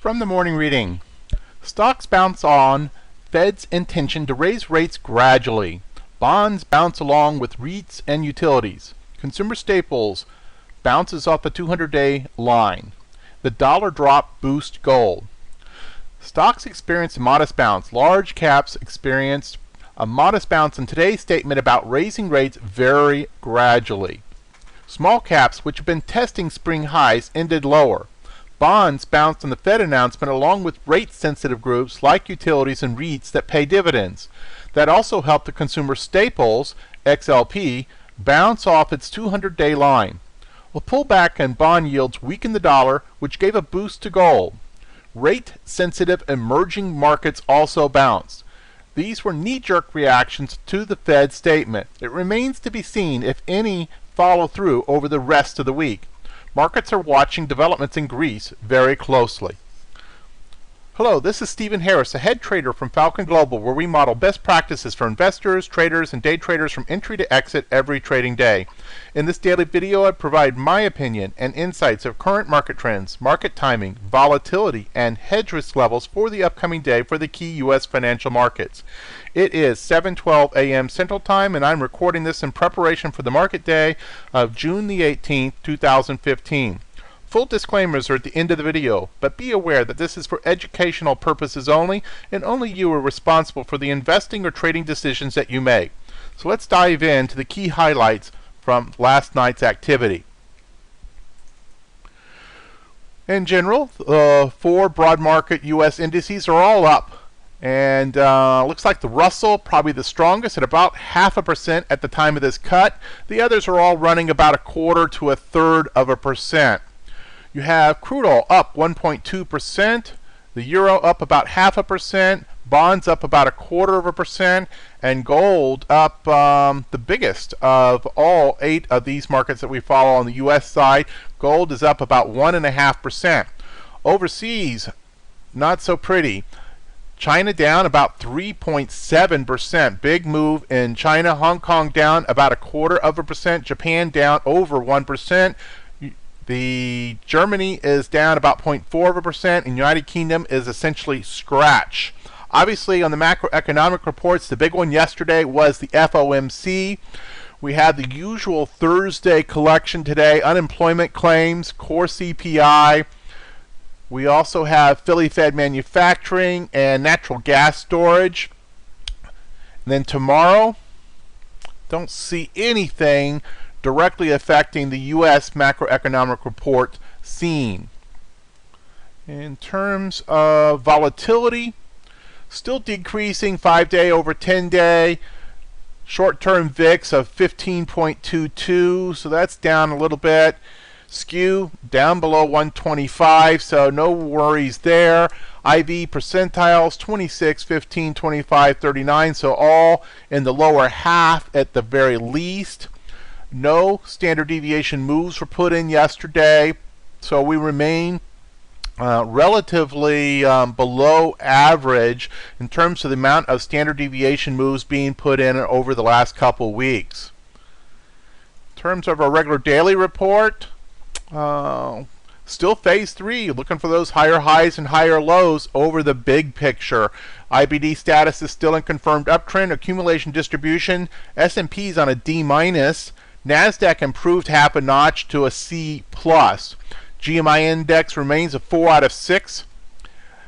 From the morning reading, stocks bounce on Fed's intention to raise rates gradually. Bonds bounce along with REITs and utilities. Consumer staples bounces off the 200-day line. The dollar drop boosts gold. Stocks experienced a modest bounce. Large caps experienced a modest bounce in today's statement about raising rates very gradually. Small caps, which have been testing spring highs, ended lower. Bonds bounced on the Fed announcement along with rate-sensitive groups like utilities and REITs that pay dividends. That also helped the consumer staples, XLP, bounce off its 200-day line. A pullback in bond yields weakened the dollar, which gave a boost to gold. Rate-sensitive emerging markets also bounced. These were knee-jerk reactions to the Fed statement. It remains to be seen if any follow through over the rest of the week. Markets are watching developments in Greece very closely. Hello, this is Stephen Harris, a head trader from Falcon Global, where we model best practices for investors, traders, and day traders from entry to exit every trading day. In this daily video, I provide my opinion and insights of current market trends, market timing, volatility, and hedge risk levels for the upcoming day for the key U.S. financial markets. It is 7:12 a.m. Central Time, and I'm recording this in preparation for the market day of June the 18th, 2015. Full disclaimers are at the end of the video, but be aware that this is for educational purposes only, and only you are responsible for the investing or trading decisions that you make. So let's dive into the key highlights from last night's activity. In general, four broad market U.S. indices are all up, and looks like the Russell probably the strongest at about 0.5% at the time of this cut. The others are all running about 1/4 to 1/3%. You have crude oil up 1.2%, the euro up about 0.5%, bonds up about 1/4%, and gold up the biggest of all 8 of these markets that we follow on the U.S. side. Gold is up about 1.5%. Overseas, not so pretty. China down about 3.7%. Big move in China. Hong Kong down about 1/4%. Japan down over 1%. The Germany is down about 0.4%, and United Kingdom is essentially scratch. Obviously, on the macroeconomic reports, the big one yesterday was the FOMC. We had the usual Thursday collection today: unemployment claims, core CPI. We also have Philly Fed manufacturing and natural gas storage. And then tomorrow, don't see anything directly affecting the U.S. macroeconomic report seen. In terms of volatility, still decreasing 5-day over 10-day. Short-term VIX of 15.22, so that's down a little bit. Skew down below 125, so no worries there. IV percentiles 26, 15, 25, 39, so all in the lower half at the very least. No standard deviation moves were put in yesterday, so we remain relatively below average in terms of the amount of standard deviation moves being put in over the last couple weeks. In terms of our regular daily report, still phase 3, looking for those higher highs and higher lows over the big picture. IBD status is still in confirmed uptrend. Accumulation distribution, S&P's on a D-. NASDAQ improved half a notch to a C+. GMI index remains a 4 out of 6.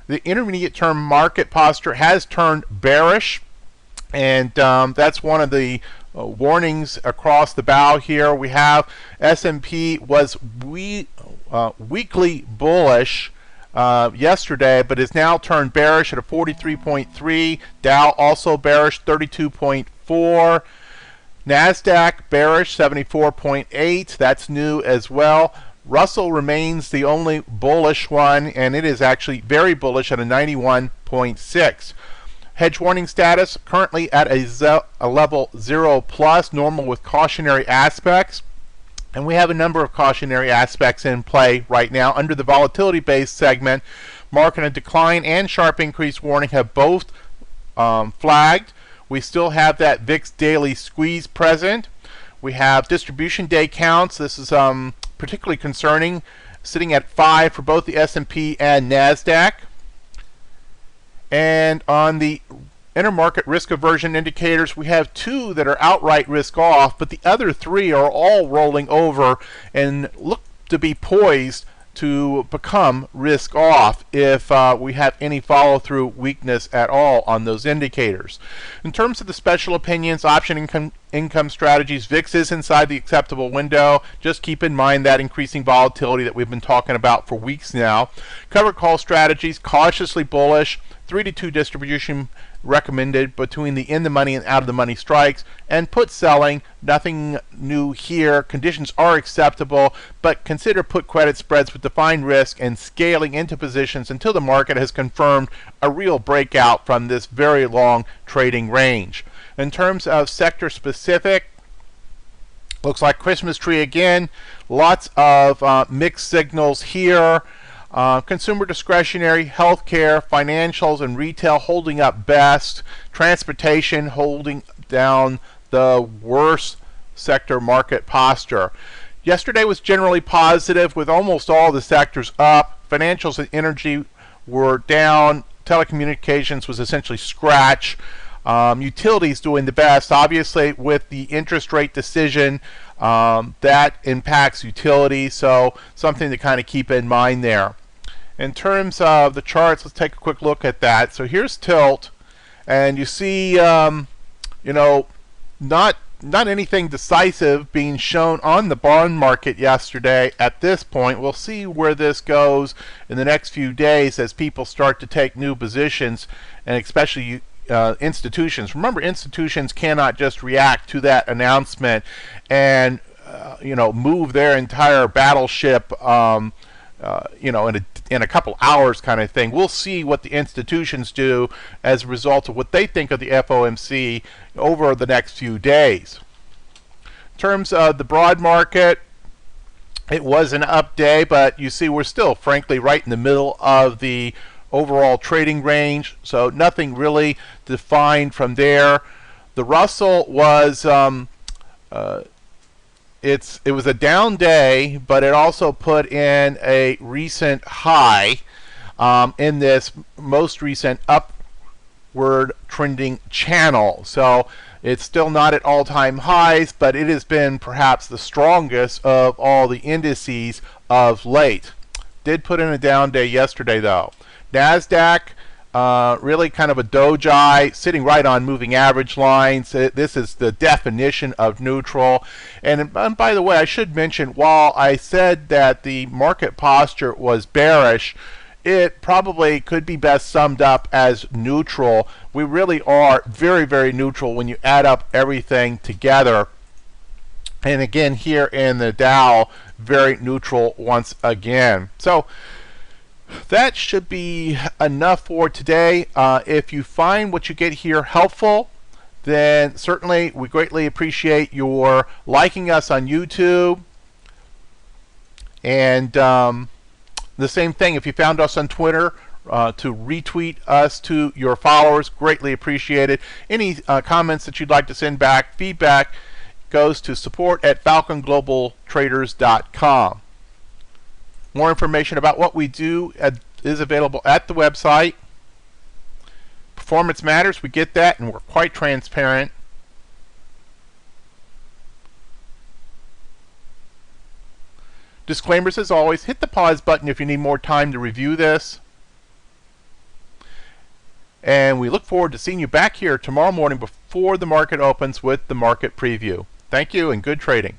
The intermediate term market posture has turned bearish, and that's one of the warnings across the bow here. We have S&P was weekly bullish yesterday, but is now turned bearish at a 43.3. Dow also bearish 32.4. NASDAQ bearish 74.8. That's new as well. Russell remains the only bullish one, and it is actually very bullish at a 91.6. Hedge warning status currently at a level 0+, normal with cautionary aspects. And we have a number of cautionary aspects in play right now. Under the volatility-based segment, market and decline and sharp increase warning have both flagged. We still have that VIX daily squeeze present. We have distribution day counts. This is particularly concerning. sitting at 5 for both the S&P and NASDAQ. And on the intermarket risk aversion indicators, we have 2 that are outright risk off, but the other 3 are all rolling over and look to be poised to become risk off if we have any follow-through weakness at all on those indicators. In terms of the special opinions, option income strategies, VIX is inside the acceptable window. Just keep in mind that increasing volatility that we've been talking about for weeks now. Covered call strategies, cautiously bullish, 3-to-2 distribution recommended between the in the money and out of the money strikes. And put selling, nothing new here. Conditions are acceptable, but consider put credit spreads with defined risk and scaling into positions until the market has confirmed a real breakout from this very long trading range. In terms of sector specific, looks like Christmas tree again. Lots of mixed signals here. Consumer discretionary, healthcare, financials, and retail holding up best. Transportation holding down the worst sector market posture. Yesterday was generally positive with almost all the sectors up. Financials and energy were down. Telecommunications was essentially scratch. Utilities doing the best. Obviously, with the interest rate decision, that impacts utilities, so something to kind of keep in mind there. In terms of the charts, let's take a quick look at that. So here's tilt, and you see, not anything decisive being shown on the bond market yesterday at this point. We'll see where this goes in the next few days as people start to take new positions, and especially institutions. Remember, institutions cannot just react to that announcement and move their entire battleship in a couple hours kind of thing. We'll see what the institutions do as a result of what they think of the FOMC over the next few days. In terms of the broad market, it was an up day, but you see we're still frankly right in the middle of the overall trading range, so nothing really defined from there. The Russell was it was a down day, but it also put in a recent high in this most recent upward trending channel. So it's still not at all-time highs, but it has been perhaps the strongest of all the indices of late. Did put in a down day yesterday though. NASDAQ, really kind of a doji, sitting right on moving average lines. This is the definition of neutral. And by the way, I should mention, while I said that the market posture was bearish, it probably could be best summed up as neutral. We really are very, very neutral when you add up everything together. And again, here in the Dow, very neutral once again. So that should be enough for today. If you find what you get here helpful, then certainly we greatly appreciate your liking us on YouTube. And the same thing, if you found us on Twitter, to retweet us to your followers, greatly appreciated. Any comments that you'd like to send back, feedback, goes to support@falconglobaltraders.com. More information about what we do is available at the website. Performance matters, we get that, and we're quite transparent. Disclaimers as always. Hit the pause button if you need more time to review this. And we look forward to seeing you back here tomorrow morning before the market opens with the market preview. Thank you and good trading.